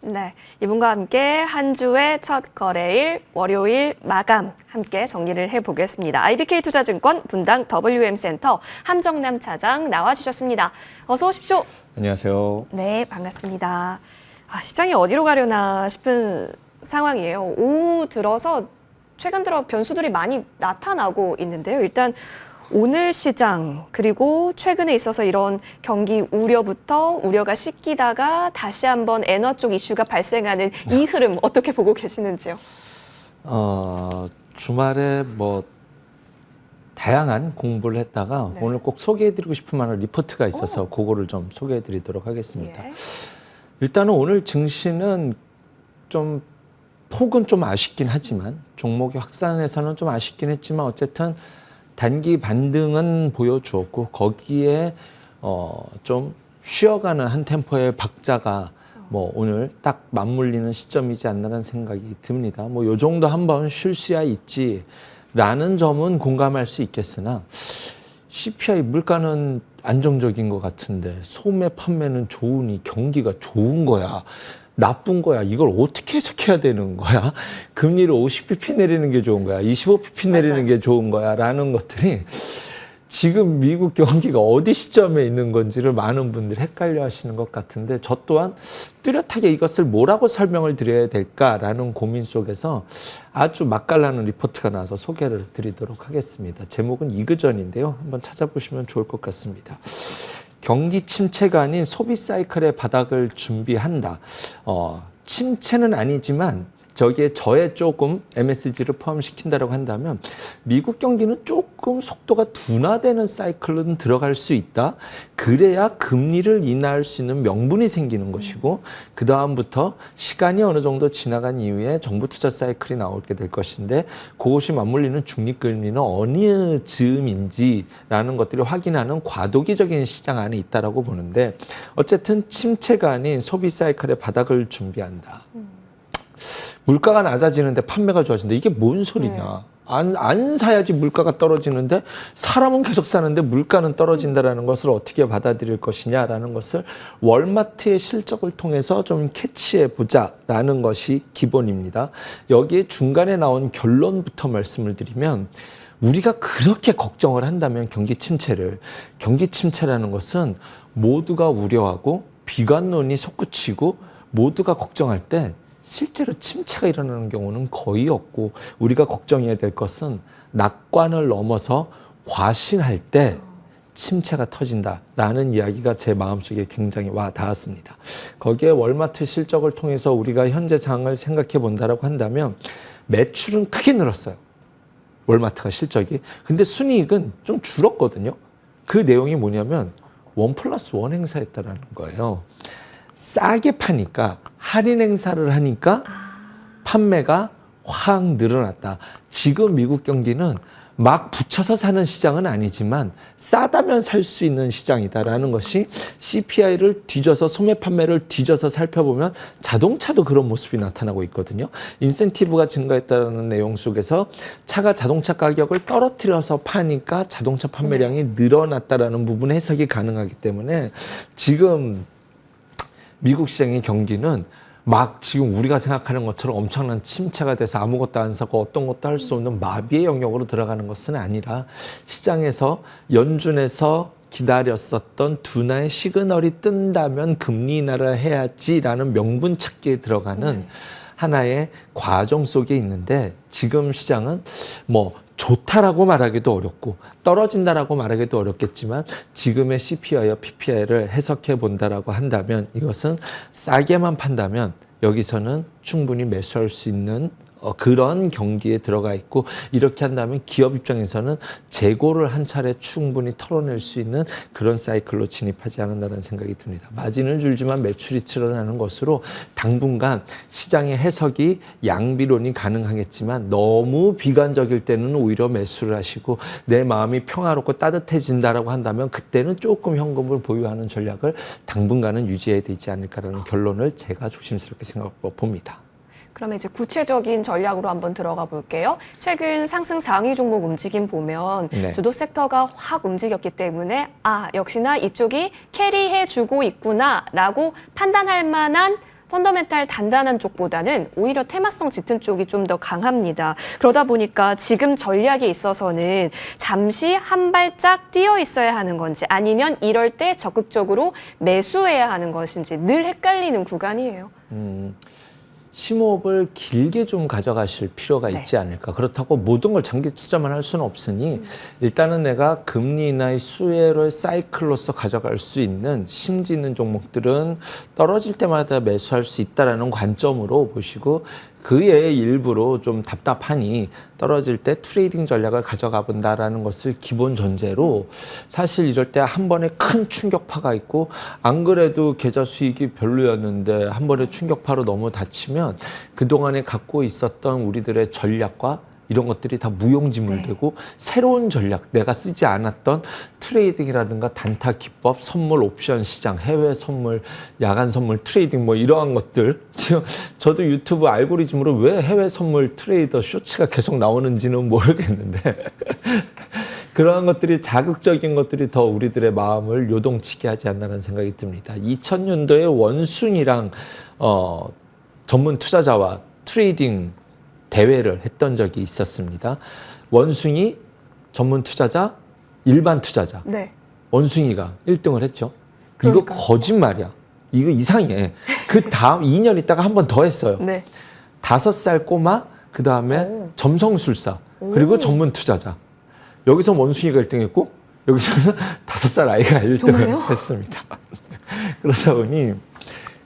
네, 이분과 함께 한 주의 첫 거래일 월요일 마감 함께 정리를 해보겠습니다. IBK투자증권 분당 WM센터 함정남 차장 나와주셨습니다. 어서 오십시오. 안녕하세요. 네, 반갑습니다. 시장이 어디로 가려나 싶은 상황이에요. 오후 들어서 최근 들어 변수들이 많이 나타나고 있는데요. 일단 오늘 시장 그리고 최근에 있어서 이런 경기 우려부터 우려가 씻기다가 다시 한번 엔화 쪽 이슈가 발생하는 이 흐름 어떻게 보고 계시는지요? 주말에 다양한 공부를 했다가 오늘 꼭 소개해드리고 싶은 만한 리포트가 있어서 그거를 좀 소개해드리도록 하겠습니다. 예. 일단은 오늘 증시는 좀 폭은 좀 아쉽긴 하지만 종목의 확산에서는 좀 아쉽긴 했지만 어쨌든 단기 반등은 보여주었고 거기에 좀 쉬어가는 한 템포의 박자가 오늘 딱 맞물리는 시점이지 않나라는 생각이 듭니다. 요 정도 한번 쉴 수야 있지라는 점은 공감할 수 있겠으나 CPI 물가는 안정적인 것 같은데 소매 판매는 좋으니 경기가 좋은 거야. 나쁜 거야. 이걸 어떻게 해석해야 되는 거야? 금리를 50bp 내리는 게 좋은 거야. 25bp 내리는 게 좋은 거야. 라는 것들이 지금 미국 경기가 어디 시점에 있는 건지를 많은 분들이 헷갈려 하시는 것 같은데 저 또한 뚜렷하게 이것을 뭐라고 설명을 드려야 될까라는 고민 속에서 아주 맛깔나는 리포트가 나와서 소개를 드리도록 하겠습니다. 제목은 이그전인데요. 한번 찾아보시면 좋을 것 같습니다. 경기 침체가 아닌 소비 사이클의 바닥을 준비한다. 침체는 아니지만 저기에 저에 조금 MSG를 포함시킨다고 한다면 미국 경기는 조금 속도가 둔화되는 사이클은 들어갈 수 있다. 그래야 금리를 인하할 수 있는 명분이 생기는 것이고 그 다음부터 시간이 어느 정도 지나간 이후에 정부 투자 사이클이 나오게 될 것인데 그것이 맞물리는 중립금리는 어느 즈음인지라는 것들을 확인하는 과도기적인 시장 안에 있다라고 보는데 어쨌든 침체가 아닌 소비 사이클의 바닥을 준비한다. 물가가 낮아지는데 판매가 좋아진다. 이게 뭔 소리냐. 안 사야지 물가가 떨어지는데 사람은 계속 사는데 물가는 떨어진다라는 것을 어떻게 받아들일 것이냐라는 것을 월마트의 실적을 통해서 좀 캐치해 보자라는 것이 기본입니다. 여기에 중간에 나온 결론부터 말씀을 드리면 우리가 그렇게 걱정을 한다면 경기 침체라는 것은 모두가 우려하고 비관론이 솟구치고 모두가 걱정할 때 실제로 침체가 일어나는 경우는 거의 없고 우리가 걱정해야 될 것은 낙관을 넘어서 과신할 때 침체가 터진다라는 이야기가 제 마음속에 굉장히 와 닿았습니다. 거기에 월마트 실적을 통해서 우리가 현재 상황을 생각해 본다라고 한다면 매출은 크게 늘었어요. 월마트가 실적이. 근데 순이익은 좀 줄었거든요. 그 내용이 뭐냐면 1+1 행사했다라는 거예요. 싸게 파니까 할인 행사를 하니까 판매가 확 늘어났다. 지금 미국 경기는 막 붙여서 사는 시장은 아니지만 싸다면 살 수 있는 시장이다라는 것이 CPI를 뒤져서 소매 판매를 뒤져서 살펴보면 자동차도 그런 모습이 나타나고 있거든요. 인센티브가 증가했다는 내용 속에서 자동차 가격을 떨어뜨려서 파니까 자동차 판매량이 늘어났다라는 부분 해석이 가능하기 때문에 지금 미국 시장의 경기는 막 지금 우리가 생각하는 것처럼 엄청난 침체가 돼서 아무것도 안 사고 어떤 것도 할 수 없는 마비의 영역으로 들어가는 것은 아니라 시장에서 연준에서 기다렸었던 둔화의 시그널이 뜬다면 금리 인하를 해야지라는 명분 찾기에 들어가는 하나의 과정 속에 있는데 지금 시장은 좋다라고 말하기도 어렵고 떨어진다라고 말하기도 어렵겠지만 지금의 CPI와 PPI를 해석해 본다라고 한다면 이것은 싸게만 판다면 여기서는 충분히 매수할 수 있는 그런 경기에 들어가 있고 이렇게 한다면 기업 입장에서는 재고를 한 차례 충분히 털어낼 수 있는 그런 사이클로 진입하지 않는다는 생각이 듭니다. 마진을 줄지만 매출이 늘어나는 것으로 당분간 시장의 해석이 양비론이 가능하겠지만 너무 비관적일 때는 오히려 매수를 하시고 내 마음이 평화롭고 따뜻해진다라고 한다면 그때는 조금 현금을 보유하는 전략을 당분간은 유지해야 되지 않을까라는 결론을 제가 조심스럽게 생각해 봅니다. 그러면 이제 구체적인 전략으로 한번 들어가 볼게요. 최근 상승 상위 종목 움직임 보면 주도 섹터가 확 움직였기 때문에 역시나 이쪽이 캐리해주고 있구나라고 판단할 만한 펀더멘탈 단단한 쪽보다는 오히려 테마성 짙은 쪽이 좀 더 강합니다. 그러다 보니까 지금 전략에 있어서는 잠시 한 발짝 뛰어 있어야 하는 건지 아니면 이럴 때 적극적으로 매수해야 하는 것인지 늘 헷갈리는 구간이에요. 심호흡을 길게 좀 가져가실 필요가 네. 있지 않을까. 그렇다고 모든 걸 장기 투자만 할 수는 없으니 일단은 내가 금리 인하의 수혜를 사이클로서 가져갈 수 있는 심지 있는 종목들은 떨어질 때마다 매수할 수 있다라는 관점으로 보시고 그의 일부로 좀 답답하니 떨어질 때 트레이딩 전략을 가져가 본다라는 것을 기본 전제로 사실 이럴 때 한 번에 큰 충격파가 있고 안 그래도 계좌 수익이 별로였는데 한 번에 충격파로 너무 다치면 그동안에 갖고 있었던 우리들의 전략과 이런 것들이 다 무용지물되고 새로운 전략, 내가 쓰지 않았던 트레이딩이라든가 단타 기법, 선물 옵션 시장, 해외 선물, 야간 선물 트레이딩 뭐 이러한 것들 지금 저도 유튜브 알고리즘으로 왜 해외 선물 트레이더 쇼츠가 계속 나오는지는 모르겠는데 그러한 것들이 자극적인 것들이 더 우리들의 마음을 요동치게 하지 않나라는 생각이 듭니다. 2000년도에 원숭이랑 전문 투자자와 트레이딩 대회를 했던 적이 있었습니다. 원숭이, 전문 투자자, 일반 투자자. 네. 원숭이가 1등을 했죠. 그러니까요. 이거 거짓말이야. 이거 이상해. 그 다음 2년 있다가 한 번 더 했어요. 네. 5살 꼬마, 그 다음에 오. 점성술사, 그리고 전문 투자자. 여기서 원숭이가 1등 했고, 여기서는 5살 아이가 1등을 정말요? 했습니다. 그러다 보니,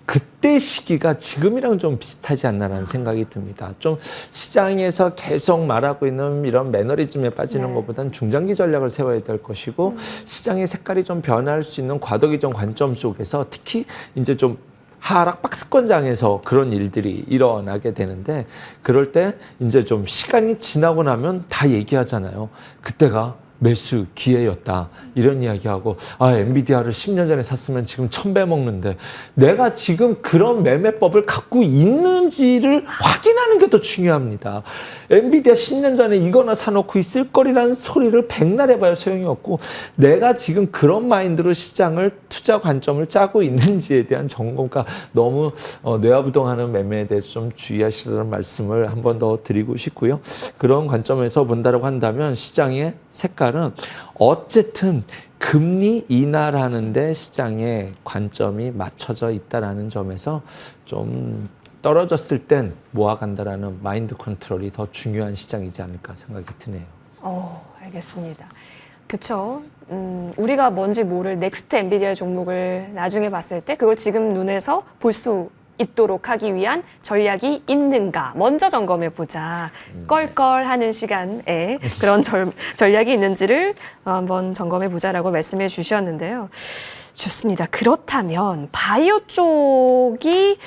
그때 시기가 지금이랑 좀 비슷하지 않나라는 생각이 듭니다. 좀 시장에서 계속 말하고 있는 이런 매너리즘에 빠지는 네. 것보다는 중장기 전략을 세워야 될 것이고 시장의 색깔이 좀 변할 수 있는 과도기적 관점 속에서 특히 이제 좀 하락 박스권장에서 그런 일들이 일어나게 되는데 그럴 때 이제 좀 시간이 지나고 나면 다 얘기하잖아요. 그때가 매수 기회였다 이런 이야기하고 엔비디아를 10년 전에 샀으면 지금 1000배 먹는데 내가 지금 그런 매매법을 갖고 있는지를 확인하는 게 더 중요합니다. 엔비디아 10년 전에 이거나 사놓고 있을 거리라는 소리를 백날 해봐야 소용이 없고 내가 지금 그런 마인드로 시장을 투자 관점을 짜고 있는지에 대한 점검과 너무 뇌화부동하는 매매에 대해서 좀 주의하시라는 말씀을 한 번 더 드리고 싶고요. 그런 관점에서 본다고 한다면 시장의 색깔은 어쨌든 금리 인하라는 데 시장의 관점이 맞춰져 있다라는 점에서 좀 떨어졌을 땐 모아간다라는 마인드 컨트롤이 더 중요한 시장이지 않을까 생각이 드네요. 알겠습니다. 그쵸. 우리가 뭔지 모를 넥스트 엔비디아 종목을 나중에 봤을 때 그걸 지금 눈에서 볼 수 있도록 하기 위한 전략이 있는가 먼저 점검해 보자. 껄껄하는 시간에 그런 전략이 있는지를 한번 점검해 보자라고 말씀해 주셨는데요. 좋습니다. 그렇다면 바이오 쪽이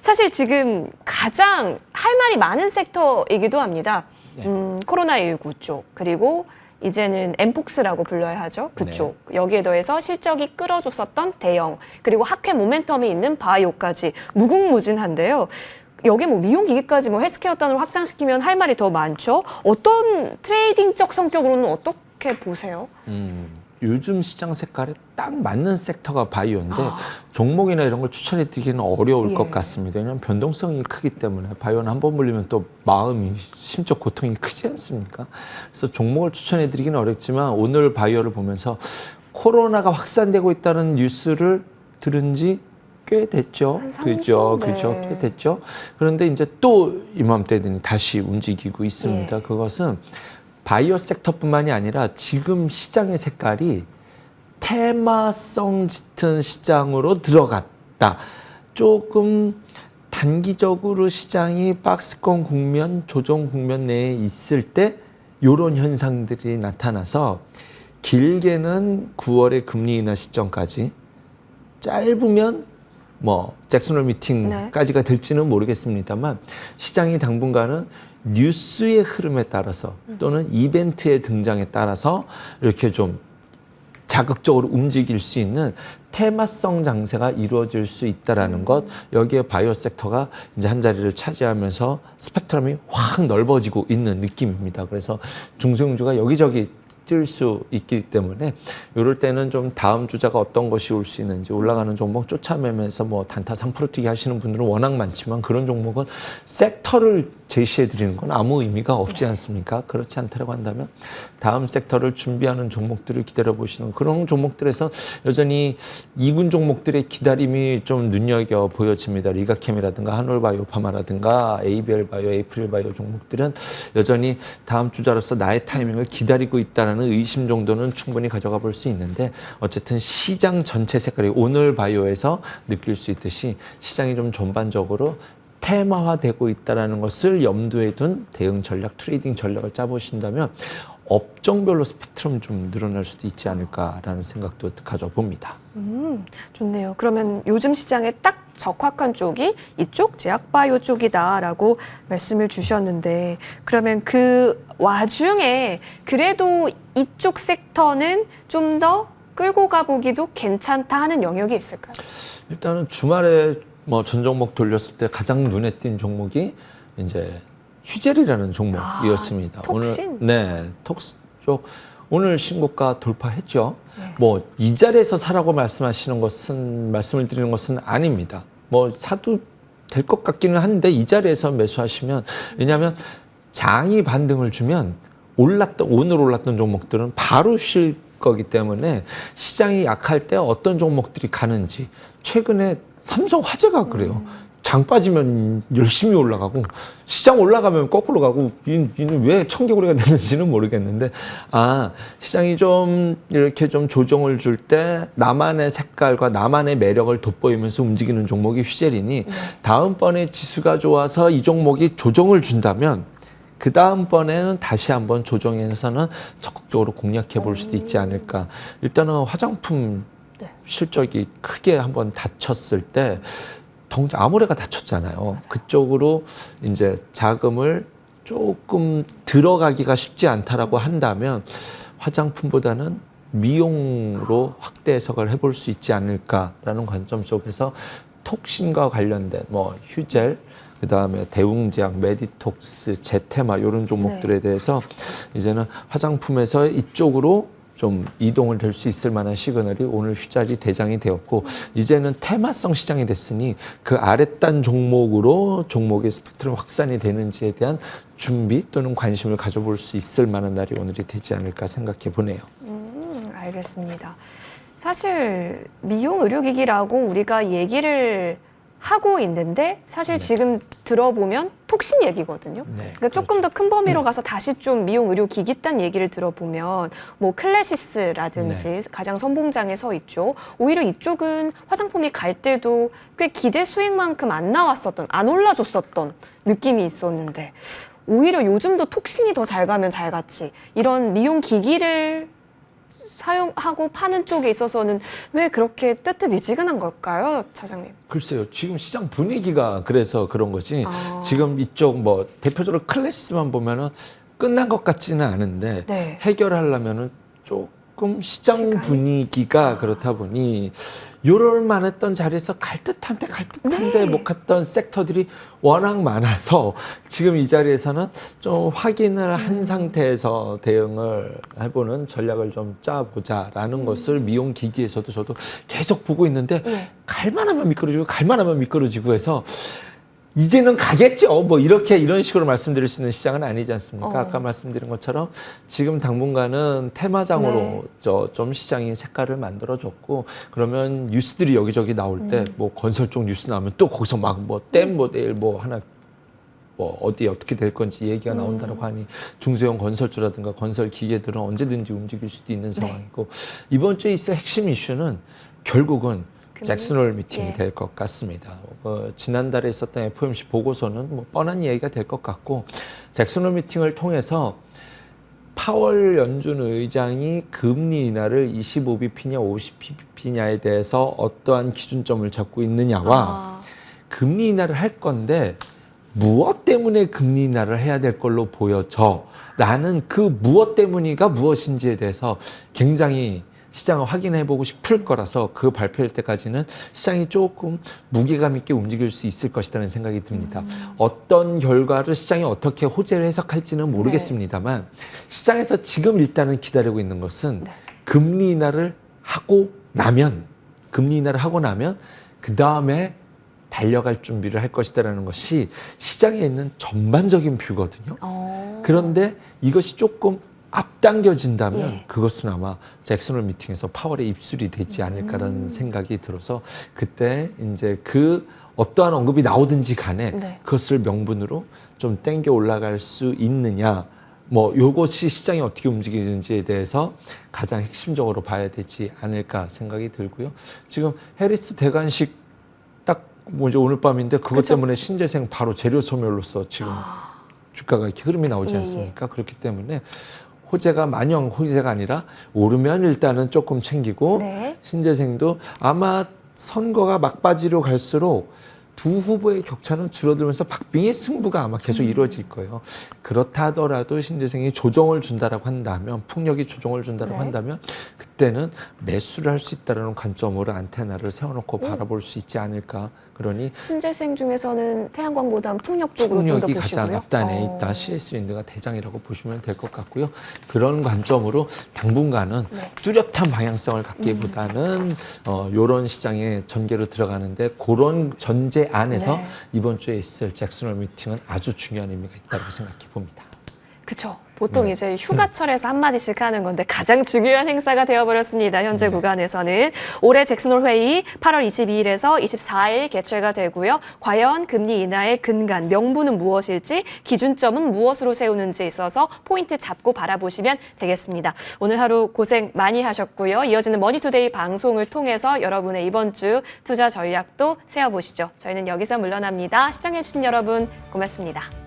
사실 지금 가장 할 말이 많은 섹터이기도 합니다. 코로나19 쪽 그리고 이제는 엠폭스라고 불러야 하죠. 그쪽. 네. 여기에 더해서 실적이 끌어줬었던 대형 그리고 학회 모멘텀이 있는 바이오까지 무궁무진한데요. 여기 뭐 미용기기까지 뭐 헬스케어 단으로 확장시키면 할 말이 더 많죠. 어떤 트레이딩적 성격으로는 어떻게 보세요? 요즘 시장 색깔에 딱 맞는 섹터가 바이오인데 종목이나 이런 걸 추천해 드리기는 어려울 것 같습니다. 왜냐하면 변동성이 크기 때문에 바이오는 한 번 물리면 또 마음이 심적 고통이 크지 않습니까? 그래서 종목을 추천해 드리기는 어렵지만 오늘 바이오를 보면서 코로나가 확산되고 있다는 뉴스를 들은 지 꽤 됐죠. 그죠? 네. 그죠? 꽤 됐죠. 그런데 이제 또 이맘때 되니 다시 움직이고 있습니다. 그것은 바이오 섹터뿐만이 아니라 지금 시장의 색깔이 테마성 짙은 시장으로 들어갔다. 조금 단기적으로 시장이 박스권 국면, 조정 국면 내에 있을 때 이런 현상들이 나타나서 길게는 9월의 금리 인하 시점까지 짧으면 뭐 잭슨홀 미팅까지가 될지는 모르겠습니다만 시장이 당분간은 뉴스의 흐름에 따라서 또는 이벤트의 등장에 따라서 이렇게 좀 자극적으로 움직일 수 있는 테마성 장세가 이루어질 수 있다라는 것, 여기에 바이오 섹터가 이제 한 자리를 차지하면서 스펙트럼이 확 넓어지고 있는 느낌입니다. 그래서 중소형주가 여기저기 뛸 수 있기 때문에 이럴 때는 좀 다음 주자가 어떤 것이 올 수 있는지 올라가는 종목 쫓아매면서 뭐 단타 상프로튀기 하시는 분들은 워낙 많지만 그런 종목은 섹터를 제시해 드리는 건 아무 의미가 없지 않습니까? 그렇지 않다고 한다면 다음 섹터를 준비하는 종목들을 기다려 보시는 그런 종목들에서 여전히 2군 종목들의 기다림이 좀 눈여겨 보여집니다. 리가캠이라든가 한올바이오파마라든가 ABL바이오, 에이프릴바이오 종목들은 여전히 다음 주자로서 나의 타이밍을 기다리고 있다는 의심 정도는 충분히 가져가 볼 수 있는데 어쨌든 시장 전체 색깔이 오늘 바이오에서 느낄 수 있듯이 시장이 좀 전반적으로 테마화되고 있다는 것을 염두에 둔 대응 전략, 트레이딩 전략을 짜보신다면 업종별로 스펙트럼 좀 늘어날 수도 있지 않을까라는 생각도 가져봅니다. 좋네요. 그러면 요즘 시장에 딱 적합한 쪽이 이쪽 제약바이오 쪽이다라고 말씀을 주셨는데 그러면 그 와중에 그래도 이쪽 섹터는 좀 더 끌고 가보기도 괜찮다 하는 영역이 있을까요? 일단은 주말에 뭐 전 종목 돌렸을 때 가장 눈에 띈 종목이 이제 휴젤이라는 종목이었습니다. 톡신? 오늘 네, 톡스 쪽 오늘 신고가 돌파했죠. 네. 뭐 이 자리에서 사라고 말씀을 드리는 것은 아닙니다. 뭐 사도 될 것 같기는 한데 이 자리에서 매수하시면 왜냐하면 장이 반등을 주면 오늘 올랐던 종목들은 바로 쉴 거기 때문에 시장이 약할 때 어떤 종목들이 가는지 최근에 삼성화재가 그래요. 장 빠지면 열심히 올라가고 시장 올라가면 거꾸로 가고 얘는 왜 청개구리가 됐는지는 모르겠는데 시장이 좀 이렇게 좀 조정을 줄 때 나만의 색깔과 나만의 매력을 돋보이면서 움직이는 종목이 휴젤이니 다음번에 지수가 좋아서 이 종목이 조정을 준다면 그 다음번에는 다시 한번 조정해서는 적극적으로 공략해 볼 수도 있지 않을까. 일단은 화장품 실적이 크게 한번 다쳤을 때 아모레가 다쳤잖아요. 맞아요. 그쪽으로 이제 자금을 조금 들어가기가 쉽지 않다라고 한다면 화장품보다는 미용으로 확대 해석을 해볼 수 있지 않을까라는 관점 속에서 톡신과 관련된 뭐 휴젤, 그다음에 대웅제약, 메디톡스, 제테마 이런 종목들에 대해서 이제는 화장품에서 이쪽으로 좀 이동을 될 수 있을 만한 시그널이 오늘 휴젤이 대장이 되었고 이제는 테마성 시장이 됐으니 그 아랫단 종목으로 종목의 스펙트럼 확산이 되는지에 대한 준비 또는 관심을 가져볼 수 있을 만한 날이 오늘이 되지 않을까 생각해 보네요. 알겠습니다. 사실 미용 의료기기라고 우리가 얘기를 하고 있는데 사실 지금 들어보면 톡신 얘기거든요. 그러니까 조금 더 큰 범위로 가서 다시 좀 미용 의료 기기 딴 얘기를 들어보면 뭐 클래시스라든지 가장 선봉장에 서 있죠. 오히려 이쪽은 화장품이 갈 때도 꽤 기대 수익만큼 안 올라줬었던 느낌이 있었는데 오히려 요즘도 톡신이 더 잘 가면 잘 갔지. 이런 미용 기기를 사용하고 파는 쪽에 있어서는 왜 그렇게 뜨뜻미지근한 걸까요, 차장님? 글쎄요. 지금 시장 분위기가 그래서 그런 거지. 지금 이쪽 뭐 대표적으로 클래시스만 보면은 끝난 것 같지는 않은데 해결하려면은 조금 시장 분위기가 그렇다 보니 요럴 만했던 자리에서 갈 듯한데 못 갔던 섹터들이 워낙 많아서 지금 이 자리에서는 좀 확인을 한 상태에서 대응을 해보는 전략을 좀 짜보자라는 것을 미용 기기에서도 저도 계속 보고 있는데 갈만하면 미끄러지고 해서 이제는 가겠죠. 뭐 이런 식으로 말씀드릴 수 있는 시장은 아니지 않습니까? 아까 말씀드린 것처럼 지금 당분간은 테마장으로 좀 시장이 색깔을 만들어줬고 그러면 뉴스들이 여기저기 나올 때 뭐 건설 쪽 뉴스 나오면 또 거기서 막 뭐 댐 모델 뭐 하나 뭐 어디 어떻게 될 건지 얘기가 나온다고 하니 중소형 건설주라든가 건설 기계들은 언제든지 움직일 수도 있는 상황이고 이번 주에 있을 핵심 이슈는 결국은 잭슨홀 미팅이 될 것 같습니다. 지난달에 있었던 FOMC 보고서는 뭐 뻔한 얘기가 될 것 같고 잭슨홀 미팅을 통해서 파월 연준 의장이 금리 인하를 25bp냐 50bp냐에 대해서 어떠한 기준점을 잡고 있느냐와 금리 인하를 할 건데 무엇 때문에 금리 인하를 해야 될 걸로 보여져 라는 그 무엇 때문이가 무엇인지에 대해서 굉장히 시장을 확인해보고 싶을 거라서 그 발표할 때까지는 시장이 조금 무게감 있게 움직일 수 있을 것이라는 생각이 듭니다. 어떤 결과를 시장이 어떻게 호재를 해석할지는 모르겠습니다만 시장에서 지금 일단은 기다리고 있는 것은 금리 인하를 하고 나면 그 다음에 달려갈 준비를 할 것이다라는 것이 시장에 있는 전반적인 뷰거든요. 그런데 이것이 조금 앞당겨진다면 그것은 아마 잭슨홀 미팅에서 파월의 입술이 되지 않을까라는 생각이 들어서 그때 이제 그 어떠한 언급이 나오든지 간에 그것을 명분으로 좀 땡겨 올라갈 수 있느냐, 뭐 요것이 시장이 어떻게 움직이는지에 대해서 가장 핵심적으로 봐야 되지 않을까 생각이 들고요. 지금 해리스 대관식 딱 뭐죠 오늘 밤인데 그것 때문에 신재생 바로 재료 소멸로서 지금 주가가 이렇게 흐름이 나오지 않습니까? 그렇기 때문에 호재가 만영 호재가 아니라 오르면 일단은 조금 챙기고 신재생도 아마 선거가 막바지로 갈수록 두 후보의 격차는 줄어들면서 박빙의 승부가 아마 계속 이루어질 거예요. 그렇다 하더라도 신재생이 조정을 준다라고 한다면 풍력이 조정을 준다라고 한다면 그때는 매수를 할 수 있다는 관점으로 안테나를 세워놓고 바라볼 수 있지 않을까. 그러니 신재생 중에서는 태양광보다는 풍력 쪽으로 좀 더 풍력이 보시고요. 가장 앞단에 있다. CS 윈드가 대장이라고 보시면 될 것 같고요. 그런 관점으로 당분간은 뚜렷한 방향성을 갖기보다는 이런 시장의 전개로 들어가는데 그런 전제 안에서 이번 주에 있을 잭슨홀 미팅은 아주 중요한 의미가 있다고 생각해 봅니다. 그렇죠. 보통 이제 휴가철에서 한마디씩 하는 건데 가장 중요한 행사가 되어버렸습니다. 현재 구간에서는. 올해 잭슨홀 회의 8월 22일에서 24일 개최가 되고요. 과연 금리 인하의 근간, 명분은 무엇일지, 기준점은 무엇으로 세우는지에 있어서 포인트 잡고 바라보시면 되겠습니다. 오늘 하루 고생 많이 하셨고요. 이어지는 머니투데이 방송을 통해서 여러분의 이번 주 투자 전략도 세워보시죠. 저희는 여기서 물러납니다. 시청해주신 여러분 고맙습니다.